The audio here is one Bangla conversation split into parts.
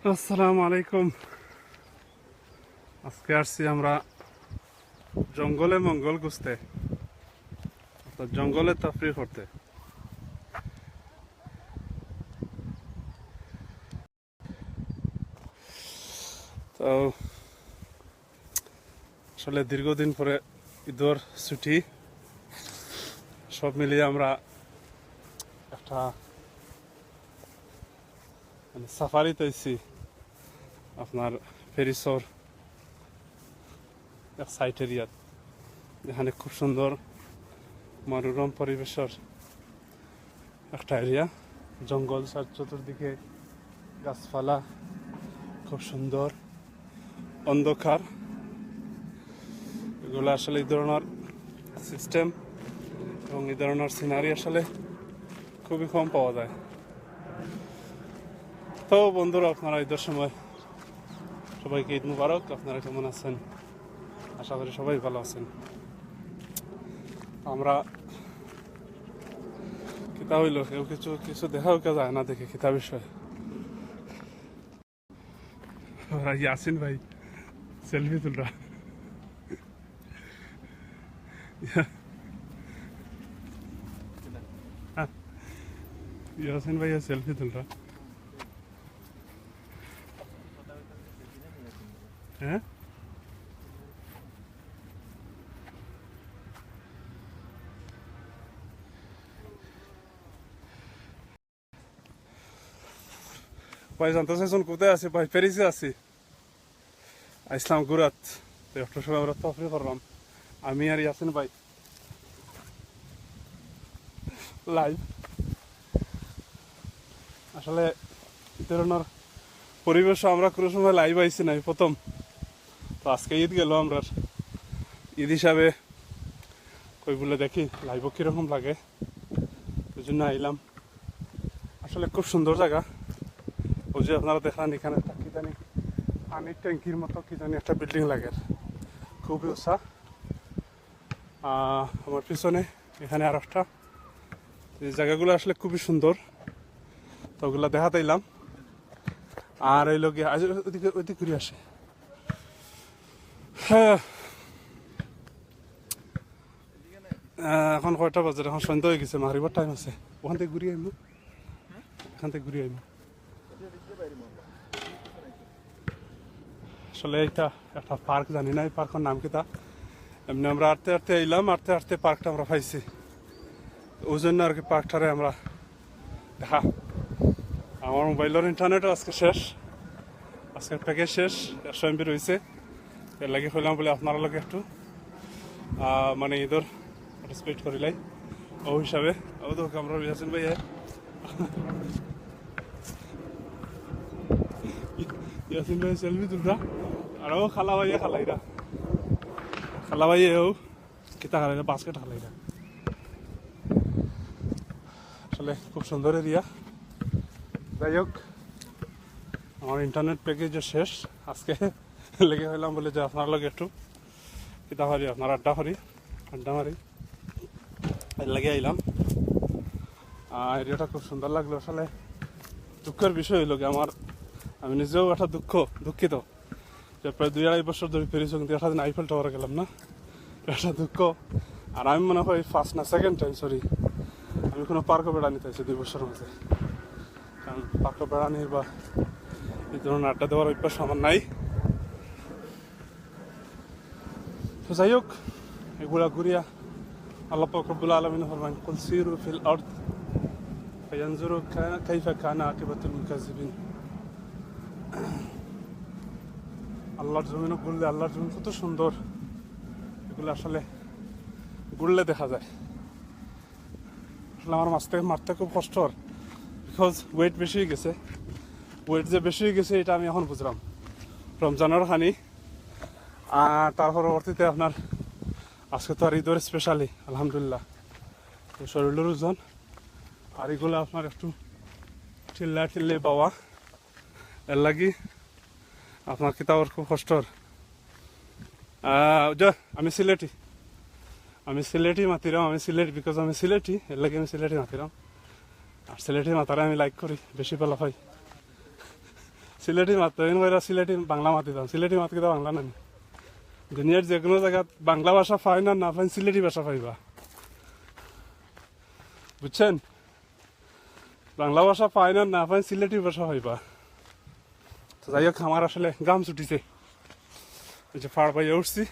আসসালামু আলাইকুম। আজকে আসছি আমরা জঙ্গলে মঙ্গল খুঁজতে, অর্থাৎ জঙ্গলে তাফরি করতে। তো আসলে দীর্ঘদিন পরে ঈদের ছুটি, সব মিলিয়ে আমরা একটা সাফারিতে এসেছি আপনার ফেরিসর এক সাইট এরিয়াত, যেখানে খুব সুন্দর মনোরম পরিবেশের একটা এরিয়া। জঙ্গল চতুর্দিকে গাছপালা, খুব সুন্দর অন্ধকার। এগুলো আসলে এই ধরনের সিস্টেম এবং এই ধরনের সিনারি আসলে খুবই কম পাওয়া যায়। তো বন্ধুরা, আপনারা ঈদের সময় সবাইকে ঈদ মুবারক। আপনারা কেমন আছেন? আশা করি সবাই ভালো আছেন। আমরা কিতাব হইল কেউ কিছু কিছু দেখাও কে যায় না, দেখে কিতাব বিষয়। ইয়াসিন ভাই সেলফি তুলরা, ইয়াসিন ভাই সেলফি তুলরা। হ্যাঁ, ভাই জানতে চাইছেন কোথায় আছি? ভাই প্যারিসে আছি, ইসলাম গুরাত। তো একটু সময় আমরা তফরি করলাম, আমি আর ইয়াসিন ভাই লাইভ। আসলে এই ধরনের পরিবেশ আমরা কোনো সময় লাইভ আইছি নাই, প্রথম। তো আজকে ঈদ গেল, আমরা ঈদ হিসাবে কই বলে দেখি লাইভ কিরকম লাগে, ওই জন্য আইলাম। আসলে খুব সুন্দর জায়গা। ওই যে আপনারা দেখান, এখানে একটা কি জানি পানির ট্যাঙ্কির মতো কি জানি একটা বিল্ডিং লাগে, খুবই উঁচা। আমার পিছনে এখানে আর একটা, এই জায়গাগুলো আসলে খুবই সুন্দর। তো ওগুলো দেখাতে এলাম। আর এই লোক ওইদিকে ওইদিকে ঘুরে আসে। হ্যাঁ, এখন কয়টা বাজে? এখন সন্ধ্যা হয়ে গেছে, মাগরিবের টাইম আছে। ওখান থেকে ঘুরিয়ে আইমু, এখান থেকে ঘুরিয়ে আইমু। আসলে এটা একটা পার্ক, জানি না এই পার্কের নাম কিতা। এমনি আমরা আটতে আটতে এলাম, আটতে আটতে পার্কটা আমরা পাইছি। ওই জন্য আর কি পার্কটারে আমরা দেখা। আমার মোবাইলের ইন্টারনেটও আজকে শেষ, আজকের প্যাকেজ শেষ, 100 MB রয়েছে। এর লাগে হইলাম বলে আপনার লোক একটু মানে ঈদের পার্টিসিপেট করিলাই ও হিসাবে। ও তো আমরা আছেন ভাই, ইয়াসিন ভাই সেলফি তুলরা। আর ও খালা ভাইয়া খালাইরা, খালা ভাইয়া ও কিতা খালাইরা, বাস্কেট খালাইরা। আসলে খুব সুন্দর এরিয়া। যাই হোক, আমার ইন্টারনেট প্যাকেজও শেষ আজকে, লেগে হইলাম বলে যে আপনার লগে একটু কিতা হারি, আপনার আড্ডা মারি, এর লাগে আইলাম। এরিয়াটা খুব সুন্দর লাগলো। আসলে দুঃখের বিষয় হইল আমার, আমি নিজেও একটা দুঃখিত যে প্রায় 2-2.5 বছর ধরে পেরেছি, কিন্তু একটা দিন আইফেল টাওয়ারে গেলাম না, একটা দুঃখ। আর আমি মনে হয় ফার্স্ট না সেকেন্ড টাইম, সরি, আমি কোনো পার্কও বেড়া নিতে চাইছি 2 বছরের মধ্যে। কারণ পার্কও বেড়ানির বা এই ধরনের আড্ডা দেওয়ার অভ্যাস আমার নাই। তো যাই হোক, এগুলা ঘুরিয়া আল্লাহ পাক রব্বুল আলামিন ফরমান, কুল সিরু ফিল আরদ ফায়ানজুরু কাইফা কানা আকিবাতুল মুকাজ্জিবিন। আল্লাহর জমিনে ঘুরলে, আল্লাহর জমিন কত সুন্দর, এগুলো আসলে ঘুরলে দেখা যায়। আসলে আমার মারতে খুব কষ্টর, বিকজ ওয়েট বেশি হয়ে গেছে। ওয়েট যে বেশি হয়ে গেছে এটা আমি এখন বুঝলাম রমজানের খানি। আর তার পরবর্তীতে আপনার আজকে তো আর ঈদের স্পেশালি আলহামদুলিল্লাহ, তো শরীরের ওজন। আর এগুলো আপনার একটু ঠিল্লে পাওয়া, এর লাগি আপনার কিতাবের খুব কষ্টর। আমি সিলেটি মাতিরাম, আমি সিলেট, বিকজ আমি সিলেটি, এর লাগে আমি সিলেটি মাতিরাম। আর সিলেটি মাতারে আমি লাইক করি, বেশি ভালো হয়। সিলেটি মাত সিলেটি বাংলা মাতি দাম সিলেটি মাত কিতা বাংলা নানি দুনিয়ার যে কোনো জায়গাত বাংলা ভাষা পাই না পাই সিলেটি ভাষা পাইবা বুঝছেন বাংলা ভাষা পাই না পাই সিলেটি ভাষা পাইবা তো যাই হোক আমার আসলে গাম ছুটিছে এই যে পাড় পাইয়া উঠছি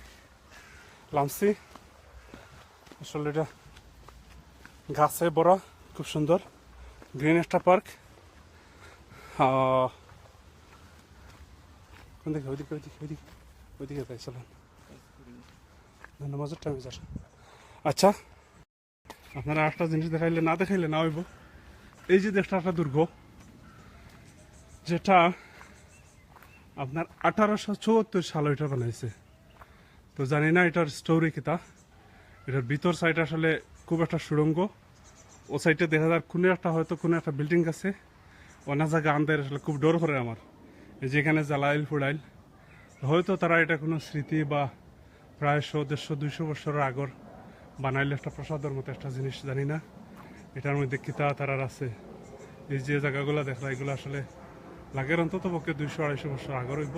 লামছি আসলে এটা গাছে বড় খুব সুন্দর গ্রিন একটা পার্ক কোন দিকে ওইদিকে ওইদিকে ওইদিকে ওইদিকে যাই চলেন নামাজের টাইমে যার আচ্ছা আপনারা একটা জিনিস দেখাইলে না হইব এই যে দেশটা একটা দুর্গ যেটা আপনার 1874 সালে এটা বানাইছে তো জানি না এটার স্টোরি কিতা এটার ভিতর সাইড আসলে খুব একটা সুড়ঙ্গ ও সাইডে দেখা যায় কোনো একটা বিল্ডিং আছে অনেক জায়গা আনতে আসলে খুব ডর করে আমার এই যেখানে জ্বালাইল ফুড়াইল হয়তো তারা এটা কোনো স্মৃতি বা প্রায় 100-150-200 বছরের আগর বানাইলে একটা প্রসাদের মতো একটা জিনিস জানি না এটার মধ্যে কিতা তারার আছে এই যে জায়গাগুলো দেখলা এগুলো আসলে লাগের অন্তত পক্ষে 200-250 বছর আগর হইব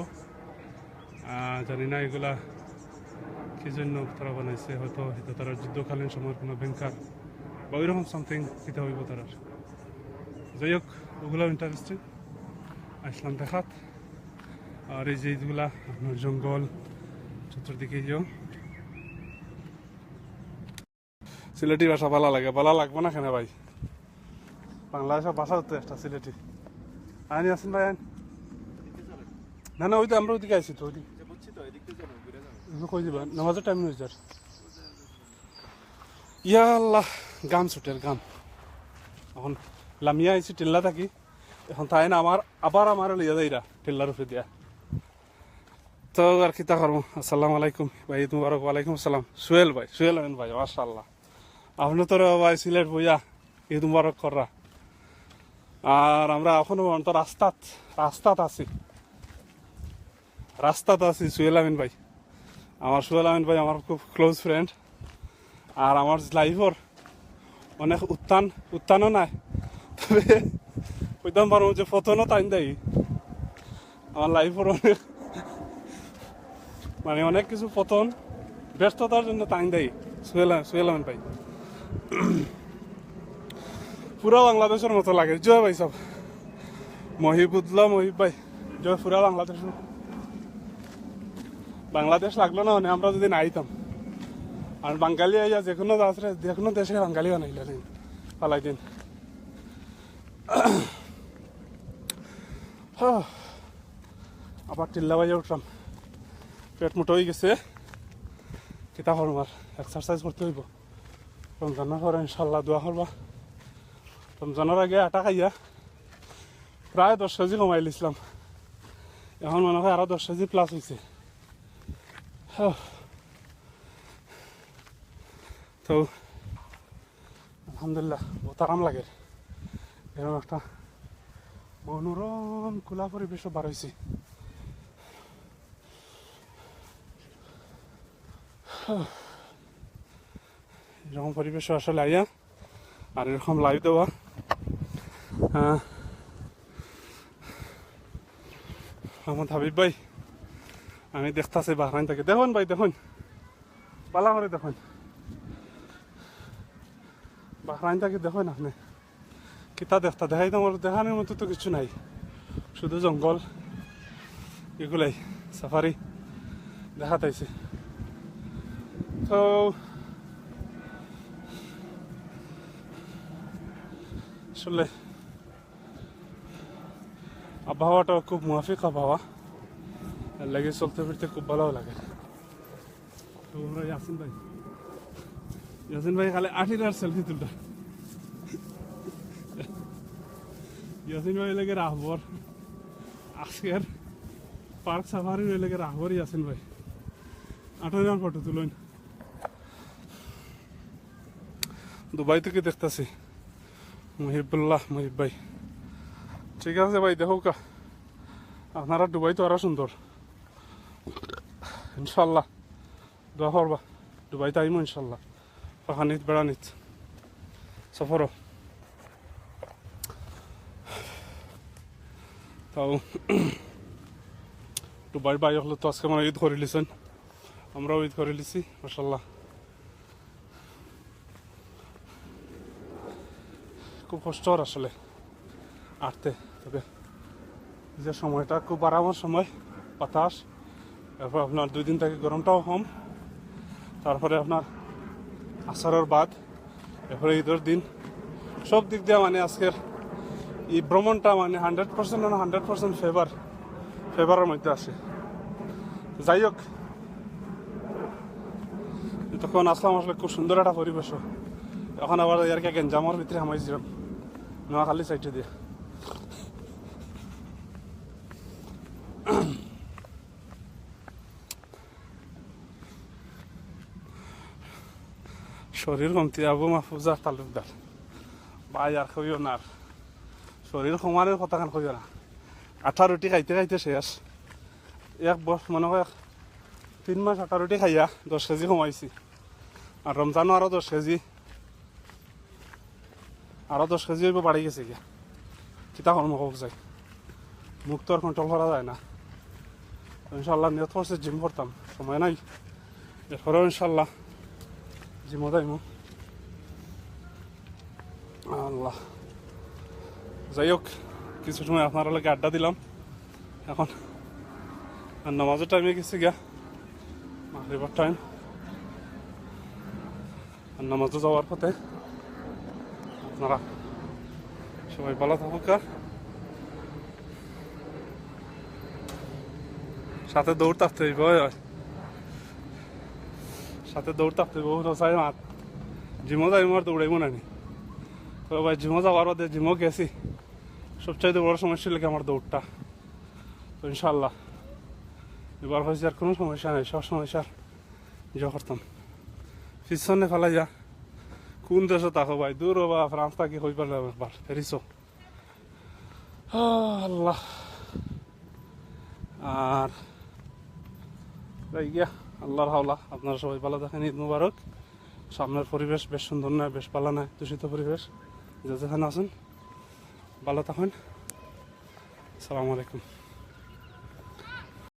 জানি না এগুলা কি জন্য তারা বানাইছে হয়তো তারা যুদ্ধকালীন সময়ের কোনো ব্যাংকার বা ওইরকম সামথিং কিতা হইব তারা যাই হোক ওগুলো ইন্টারেস্টিং আসলাম দেখাত আর এই যে এইগুলা আপনার জঙ্গল চতুর্দিকে যাও সিলেটি ভাষা ভালো লাগে ভালো লাগবে না কেন ভাই বাংলাদেশের ভাষা হতো একটা সিলেটি আইনি আসেন ভাই আইন না ওই তো আমরা ওইদিকে আইসি তো ওইদিকে কই দিবা নামাজের টাইম হয়ে যার ইয়া আল্লাহ গাম ছুটের গাম এখন লামিয়া আইসি টিল্লা থাকি এখন তাই না আমার লিয়া যাইরা টিল্লার উপরে দিয়া তো আর কিতা করবো আসসালামু আলাইকুম ভাই মুবারক ওয়ালাইকুম আসসালাম সোহেল আমিন ভাই মাশাআল্লাহ আপনি তো ভাই সিলেট বইয়া ঈদ মুবারক করা আর আমরা এখনো তো রাস্তাত আছি সোহেল আমিন ভাই আমার খুব ক্লোজ ফ্রেন্ড আর আমার লাইফর অনেক উত্থানও নাই তবে কইতাম পারবো যে পতনও টাইম দেয় আমার লাইফর অনেক কিছু পতন ব্যস্ততার জন্য টাইম দেয় সোহেল আমিন ভাই পুরা বাংলাদেশের মতো লাগে জয় ভাই সব মহিব ভাই জয় পুরা বাংলাদেশ লাগলো না মানে আমরা যদি আইতাম আর বাঙালি আইয়া যে কোনো দেশে বাঙালি বানাইলেন পালাই দিন আবার টিল্লা বাজে উঠলাম পেট মোটো হয়ে গেছে কিতা করবো আর এক্সারসাইজ করতে হইব রমজানের পরে ইনশাল্লাহ দোয়া করবা রমজানের আগে আটা খাইয়া প্রায় 10 কেজি কমাই লিছিলাম এখন মনে হয় আরো 10 কেজি প্লাস হয়েছে তো আলহামদুলিল্লাহ বহুত আরাম লাগে এরকম একটা মনোরম খোলা পরিবেশও বার হয়েছি এরকম পরিবেশও আসলে আইয়া আর এরকম লাইভ দেওয়া আমার হাবিব ভাই আমি দেখতেছি বাহরাইন থেকে দেখুন ভাই দেখুন পালা করে দেখুন বাহরাইন থেকে দেখুন আপনি কিতা দেখাই তোমার দেখানোর মতো তো কিছু নাই শুধু জঙ্গল এগুলাই সাফারি দেখাতাইছে তো আসলে আবহাওয়াটাও খুব মুয়াফিক আবহাওয়া লাগে চলতে ফিরতে খুব ভালো লাগে তো আমরা ইয়াসিন ভাই খালি আঠির আর সেলফি তুলটা ইয়াসিন ভাই লেগে রাহবর আজকের পার্ক সাফারি লেগে রাহবর ইয়াসিন ভাই 8 ফটো তুলুন দুবাই থেকে দেখতেছি মুহিব ভাই ঠিক আছে ভাই দেখো কা আপনারা দুবাই তো আরো সুন্দর ইনশাল্লাহ দোয়া করবা দুবাইতে আইমো ইনশাল্লাহ পাখানিত বেড়ানিত সফরও তাও একটু বাই হলো তো আজকে মানে ঈদ করে লিছেন, আমরাও ঈদ করে লিছি মাশাআল্লাহ। খুব কষ্টর আসলে আটতে, তবে যে সময়টা খুব আরামের সময়, বাতাস, তারপর আপনার 2 দিন থেকে গরমটাও কম, তারপরে আপনার আসরের বাদ, এরপরে ঈদের দিন, সব দিক দিয়ে মানে আজকের এই ভ্রমণটা মানে 100% না 100% ফেভারের মধ্যে আসে। যাই হোক, তখন আসলাম আসলে খুব সুন্দর একটা পরিবেশ। এখন আবার ইয়ারকে গেঞ্জামর ভিতরে হামাইছিলাম নোয়াখালী সাইডে দিয়ে। শরীর কমতি আবু মাহফুজা তালুকদার ভাই আর কইও না, শরীর কমানোর কথা কান কইও না। আঠা রুটি খাইতে খাইতে শেষ, এক বস মনে হয় 3 মাস আটা রুটি খাইয়া 10 কেজি কমাইছি। আর রমজানও আরো 10 কেজি, আরো 10 কেজি হইব বাড়ি গেছে গিয়া। কিতা কর্ম হোক যায়, মুখ তো আর কন্ট্রোল করা যায় না। ইনশাল্লাহ নিয়ত করছে জিম করতাম, সময় নাই, এরপরেও ইনশাল্লাহ জিমও যাইমু আল্লাহ। যাই হোক, কিছু সময় আপনার লাগে আড্ডা দিলাম। এখন আর নামাজের টাইমে গেছি গিয়া, মাগরিবের টাইম, আর নামাজে যাওয়ার পথে। আপনারা সবাই ভালো থাকুক, সাথে দৌড় থাকতে হইব, সাথে দৌড় থাকতে হইব। চাই মাত জিমও যাইমো আর দৌড়াইব নানি, তো ভাই জিমও যাওয়ার পথে জিমও গেছি। সবচাইতে বড় সমস্যা লেগে আমার দৌড়টা। তো ইনশাল্লাহ এবার হয়েছে আর কোনো সমস্যা নেই, সব সমস্যার ইয়ে করতাম। পিছনে ফেলাই যা কোন দেশে থাকো ভাই, দূর বা ফ্রান্স থাকি হয়ে পারলাম একবার ফেরিস আল্লাহ। আর গিয়া আল্লাহর হাওলা, আপনারা সবাই ভালো থাকেন, ঈদ মুবারক। সামনের পরিবেশ বেশ সুন্দর নয়, বেশ ভালো নয়, দূষিত পরিবেশ। যেখানে আছেন ভালো থাকেন, আসসালামু আলাইকুম।